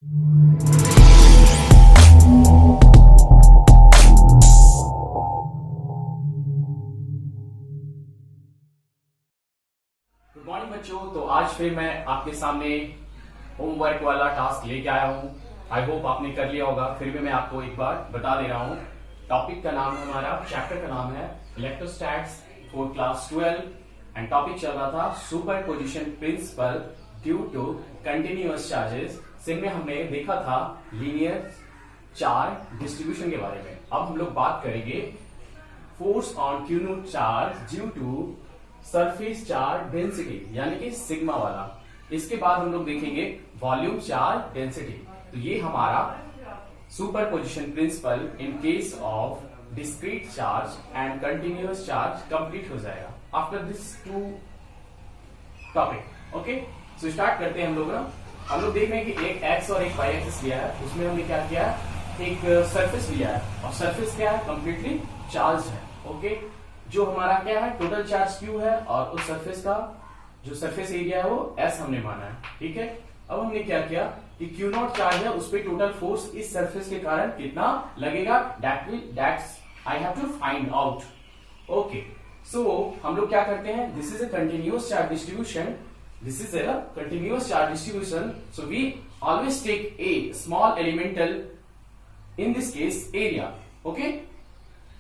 Good morning बच्चों। तो आज फिर मैं आपके सामने होमवर्क वाला टास्क लेके आया हूँ। आई होप आपने कर लिया होगा। फिर भी मैं आपको एक बार बता दे रहा हूँ। टॉपिक का नाम है हमारा, चैप्टर का नाम है electrostats for class 12 and topic चल रहा था superposition principle due to continuous charges. जिनमें हमने देखा था लीनियर चार्ज डिस्ट्रीब्यूशन के बारे में। अब हम लोग बात करेंगे force on Q naught charge due to surface charge density, यानी कि सिग्मा वाला। इसके बाद हम लोग देखेंगे वॉल्यूम चार्ज डेंसिटी। तो ये हमारा superposition principle in case of discrete charge and continuous charge complete हो जाएगा after this two topic. Okay, so start करते हैं हम लोग ना। हम लोग देख रहे हैं कि एक एक्स और एक वाई एक्सिस लिया है। उसमें हमने क्या किया है, एक सरफेस लिया है और सरफेस क्या है, कंप्लीटली चार्ज है। ओके, जो हमारा क्या है, टोटल चार्ज क्यू है और उस सरफेस का जो सरफेस एरिया है वो एस हमने माना है। ठीक है, अब हमने क्या किया कि क्यू नॉट चार्ज है, उस पर टोटल फोर्स इस सरफेस के कारण कितना लगेगा, that's I have to find out. Okay, so हम लोग क्या करते हैं, this is a continuous charge distribution, this is a continuous charge distribution, so we always take a small elemental, in this case area. Okay,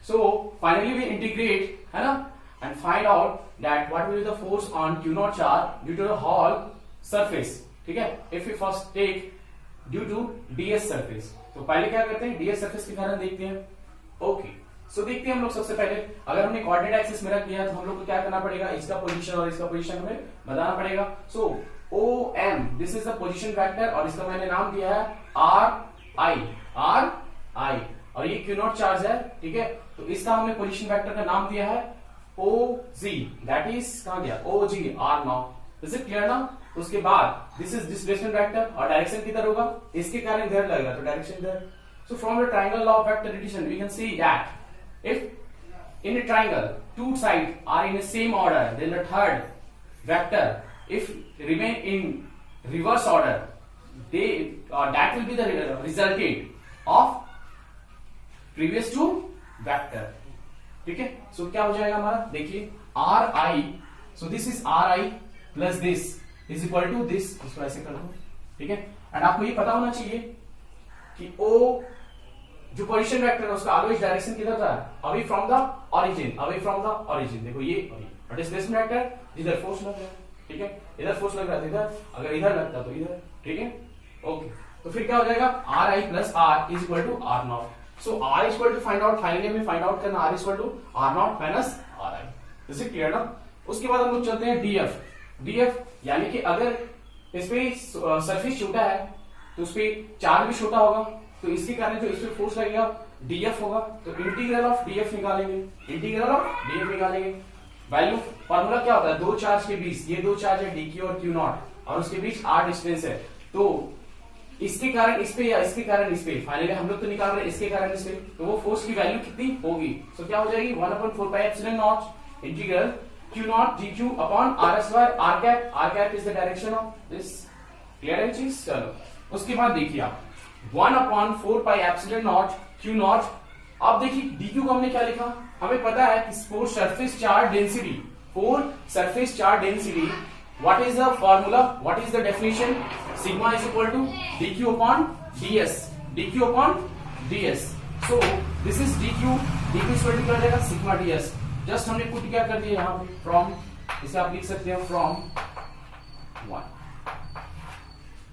so finally we integrate है ना, and find out that what will be the force on q naught charge due to the whole surface. ठीक है, if we first take due to ds surface, तो पहले क्या करते हैं, ds surface के कारण देखते हैं। ओके, सो देखते हैं हम लोग। सबसे पहले अगर हमने कोऑर्डिनेट एक्सिस में रख दिया तो हम लोग को क्या करना पड़ेगा, इसका पोजीशन और इसका पोजीशन हमें बताना पड़ेगा। So O M, this is the position vector और इसका मैंने नाम दिया है आर आई, और ये क्यू नॉट चार्ज है। ठीक है, तो इसका हमने पोजीशन वेक्टर का नाम दिया है ओ जी, दैट इज कहां गया, O G R naught. Is it clear ना। उसके बाद दिस इज डिस्प्लेसमेंट वेक्टर और डायरेक्शन किधर होगा, इसके कारण इधर लगेगा तो डायरेक्शन इधर। So from the triangle law of vector addition we can see that if in a triangle two sides are in the same order, then the third vector if remain in reverse order, they that will be the resultant of previous two vector. ठीक है, सो क्या हो जाएगा हमारा, देखिए R I, so this is R I plus this is equal to this, इसको ऐसे कर दो। ठीक है, एंड आपको ये पता होना चाहिए कि ओ जो पोजीशन वेक्टर है उसका ऑलवेज डायरेक्शन किधर था, away from the origin, away from the origin. देखो ये और डिस्प्लेसमेंट वेक्टर इधर फोर्स लग रहा है। ठीक है, इधर फोर्स लग रहा था इधर, अगर इधर लगता तो इधर। ठीक है, ओके, तो फिर क्या हो जाएगा, R I plus R is equal to R naught. So R is equal to find out, finally हमें फाइंड आउट करना R is equal to R naught minus R I. Is it clear ना। उसके बाद हम लोग चलते हैं DF. DF यानी कि अगर इसपे सरफेस छोटा है तो उसपे चार्ज भी छोटा होगा, तो इसके कारण जो इस पे फोर्स लगेगा डीएफ होगा। तो इंटीग्रल ऑफ डीएफ निकालेंगे, इंटीग्रल ऑफ डीएफ निकालेंगे। वैल्यू फॉर्मूला क्या होता है, दो चार्ज के बीच, ये दो चार्ज है डीक्यू और क्यू नॉट और उसके बीच आर डिस्टेंस है, तो इसके कारण इस पे या इसके कारण इस पे, फाइनली हम लोग तो निकाल रहे हैं इसके कारण इस पे, तो वो फोर्स की वैल्यू कितनी होगी। सो क्या हो जाएगी, 1/4 pi epsilon naught integral Q naught D Q upon R square R cap. R cap is the direction of this. Clear है चीज। चलो उसके बाद देखिए आप 1/4 pi epsilon naught Q naught. अब देखिए डीक्यू को हमने क्या लिखा, हमें पता है कि for surface charge density, for surface charge density what is the formula, what is the definition, sigma is equal to D Q upon D S, D Q upon D S. So this is D Q, D Q is equal to क्या हो जाएगा, sigma D S. Just हमने put क्या कर दिया यहाँ पे from, इसे आप लिख सकते हैं फ्रॉम 1।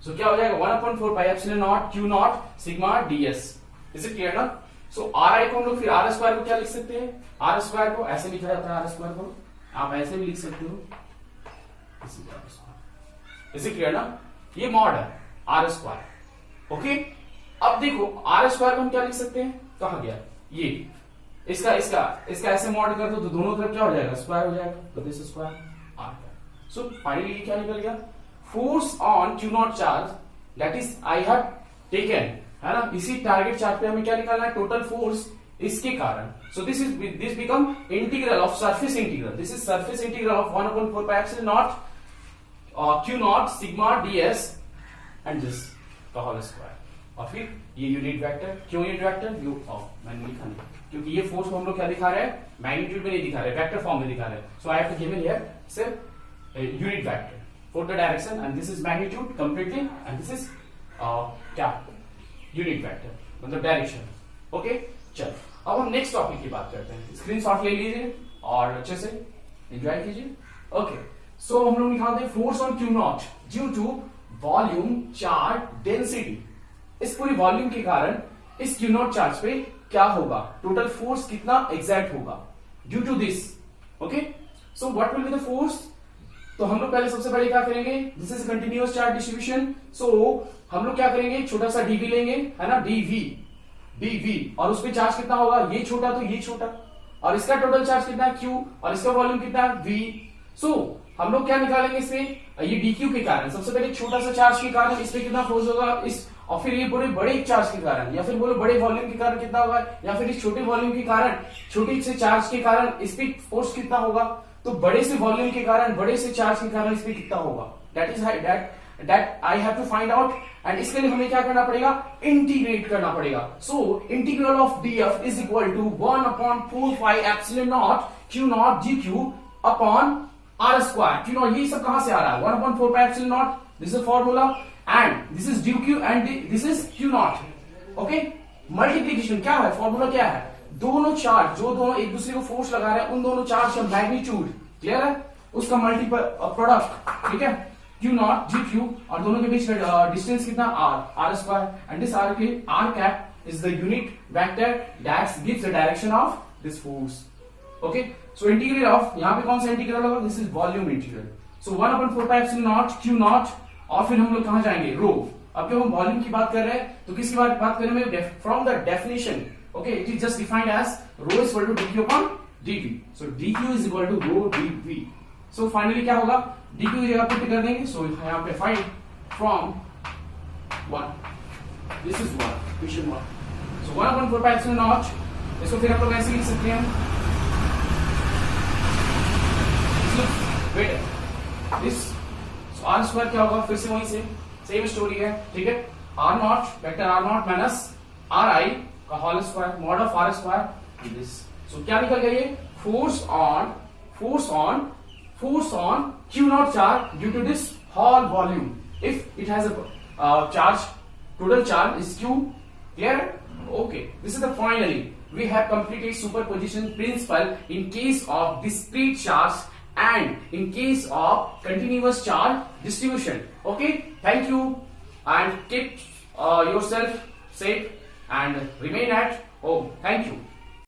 सो क्या हो जाएगा 1/4 pi epsilon naught Q not sigma DS. Is it clear ना। सो आर आई को हम लोग फिर आर स्क्वायर को क्या लिख सकते हैं, आर स्क्वायर को ऐसे लिखा जाता है, आर स्क्वायर को आप ऐसे भी लिख सकते हो। इज इट क्लियर ना, ये मॉड है आर स्क्वायर। ओके, अब देखो आर स्क्वायर को हम क्या लिख सकते हैं, कहा गया ये इसका इसका इसका ऐसे मॉड कर दो तो दोनों तरफ क्या हो जाएगा, स्क्वायर हो जाएगा, तो this square R. So finally ये क्या निकल गया, force on Q naught charge that is I have taken, है ना। इसी टारगेट चार्ज पे हमें क्या निकालना है, टोटल फोर्स इसके कारण। So this become integral of surface integral, this is surface integral of 1/4 pi epsilon naught Q not sigma DS and this. का होल स्क्वायर, और फिर ये यूनिट वेक्टर, क्यों यूनिट वेक्टर, मैंने लिखा नहीं क्योंकि ये फोर्स को हम लोग क्या दिखा रहे हैं, मैग्नीट्यूड में नहीं दिखा रहे, वेक्टर फॉर्म में दिखा रहे हैं, so I have to give here सिर्फ unit vector for the direction, and this is magnitude completely, and this is क्या, यूनिट वेक्टर मतलब डायरेक्शन। ओके, चल अब हम नेक्स्ट टॉपिक की बात करते हैं। स्क्रीनशॉट ले लीजिए और अच्छे से एंजॉय कीजिए। ओके, सो हम लोग निकालते हैं force on Q naught due to volume charge density. इस पूरी वॉल्यूम के कारण इस क्यू नॉट चार्ज पे क्या होगा, टोटल फोर्स कितना एग्जैक्ट होगा due to this. Okay, so what will be the force, तो हम लोग पहले सबसे पहले क्या करेंगे, this is continuous charge distribution, so हम लोग क्या करेंगे, छोटा सा डीवी लेंगे, है ना, डीवी, और उस पर चार्ज कितना होगा, ये छोटा तो ये छोटा, और इसका टोटल चार्ज कितना है क्यू, और इसका वॉल्यूम कितना है वी। सो हम लोग क्या निकालेंगे इसमें, ये डीक्यू के कारण, सबसे पहले छोटा सा चार्ज के कारण इस पे कितना फोर्स होगा, इस, और फिर ये बड़े चार्ज के कारण, या फिर बोलो बड़े वॉल्यूम के कारण कितना होगा, या फिर इस छोटे वॉल्यूम के कारण, छोटे से चार्ज के कारण इस पे फोर्स कितना होगा, तो बड़े से वॉल्यूम के कारण, बड़े से चार्ज के कारण इस पे कितना होगा, that is that I have to find out, and इसके लिए हमें क्या करना पड़ेगा, इंटीग्रेट करना पड़ेगा। So integral of df is equal to 1/4 epsilon naught q naught gq upon r square. Q naught ये सब कहां से आ रहा है, 1/4 एप्सिलॉन नॉट, this is formula, and this is dq and this is q naught. Okay, multiplication क्या है, फॉर्मूला क्या है, दोनों चार्ज जो दोनों एक दूसरे को फोर्स लगा रहे हैं, उन दोनों चार्ज का मैग्नीट्यूड, क्लियर है, उसका मल्टीपल प्रोडक्ट, ठीक है, Q नॉट जी क्यू, और दोनों के बीच डिस्टेंस कितना r square, and this r cap is the unit vector that gives the direction of this force. Okay, so integral of, यहां पे कौन सा इंटीग्रल होगा, this is volume integral, so 1/4 epsilon naught q not, और फिर हम लोग कहां जाएंगे, रो। अब क्यों हम वॉल्यूम की बात कर रहे हैं, तो किसकी बात कर रहे हैं, from the definition, okay, it is just defined as rho is equal to dq upon dt, so dq is equal to rho dv। So finally क्या होगा, dq की जगह पुट कर देंगे, सो यहां पे find from 1, this is 1, question 1, so 1/4 epsilon not, इसको फिर हम लोग ऐसे लिख सकते हैं, दिस, सो r स्क्वायर क्या होगा, फिर से वहीं से सेम स्टोरी है, ठीक है, r naught vector r naught minus ri का whole square mod of r square, this, so क्या निकल गया, ये force on q naught charge due to this whole volume if it has a charge, total charge is q, clear, okay, this is the finally we have completed superposition principle in case of discrete charge and in case of continuous charge distribution. Okay, thank you and keep yourself safe and remain at home. Thank you.